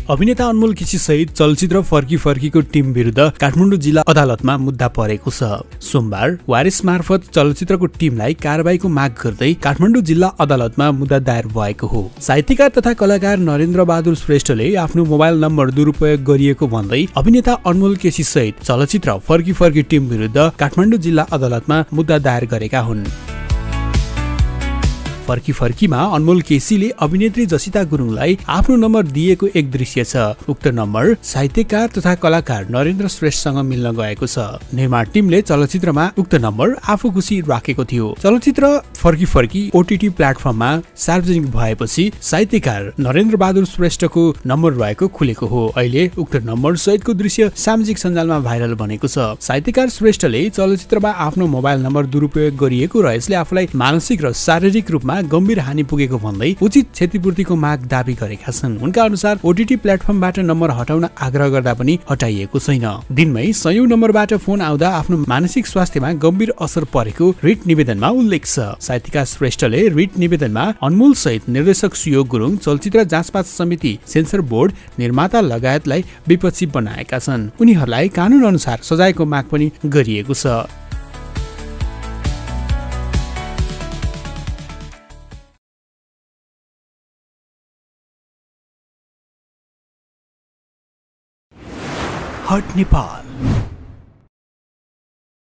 अभिनेता अनमोल केसी सहित चलचित्र फर्की फर्कीको टिम विरुद्ध काठमाडौँ जिल्ला अदालतमा मुद्दा परेको छ। सोमबार वारिस मार्फत चलचित्रको टिमलाई कारबाहीको माग गर्दै काठमाडौँ जिल्ला अदालतमा मुद्दा दायर भएको हो। साहित्यकार तथा कलाकार नरेन्द्र बहादुर श्रेष्ठले आफ्नो मोबाइल नम्बर दुरुपयोग गरिएको भन्दै अभिनेता अनमोल केसी सहित चलचित्र फर्की फर्की टिम विरुद्ध काठमाडौँ जिल्ला अदालतमा मुद्दा दायर गरेका हुन्। फर्की फर्कीमा अनमोल केसीले अभिनेत्री जसिता गुरुङलाई आफ्नो नम्बर दिएको एक दृश्य छ। उक्त नम्बर साहित्यकार तथा कलाकार नरेन्द्र श्रेष्ठसँग मिल्न गएको छ। निर्माण टिमले चलचित्रमा उक्त नम्बर आफू खुसी राखेको थियो। चलचित्र फर्की फर्की ओटीटी प्लेटफर्ममा सार्वजनिक भएपछि साहित्यकार नरेन्द्र बहादुर श्रेष्ठको नम्बर रहेको खुलेको हो। अहिले उक्त नम्बर सहितको दृश्य सामाजिक सञ्जालमा भाइरल बनेको छ। साहित्यकार श्रेष्ठले चलचित्रमा आफ्नो मोबाइल नम्बर दुरुपयोग गरिएको र यसले आफूलाई मानसिक र शारीरिक रूपमा गम्भीर हानि पुगेको भन्दै उचित क्षतिपूर्तिको माग दाबी गरेका छन्। उनका अनुसार ओटीटी प्लेटफर्मबाट नम्बर हटाउन आग्रह गर्दा पनि हटाइएको छैन। दिनमै सयौं नम्बरबाट फोन आउँदा आफ्नो मानसिक स्वास्थ्यमा गम्भीर असर परेको रिट निवेदनमा उल्लेख छ। साहित्यकार श्रेष्ठले रिट निवेदनमा अनमोल सहित निर्देशक सुयोग गुरुङ, चलचित्र जाँचपाच समिति, सेन्सर बोर्ड, निर्माता लगायतलाई विपक्षी बनाएका छन्। उनीहरूलाई कानून अनुसार सजायको माग पनि गरिएको छ। हट नेपाल।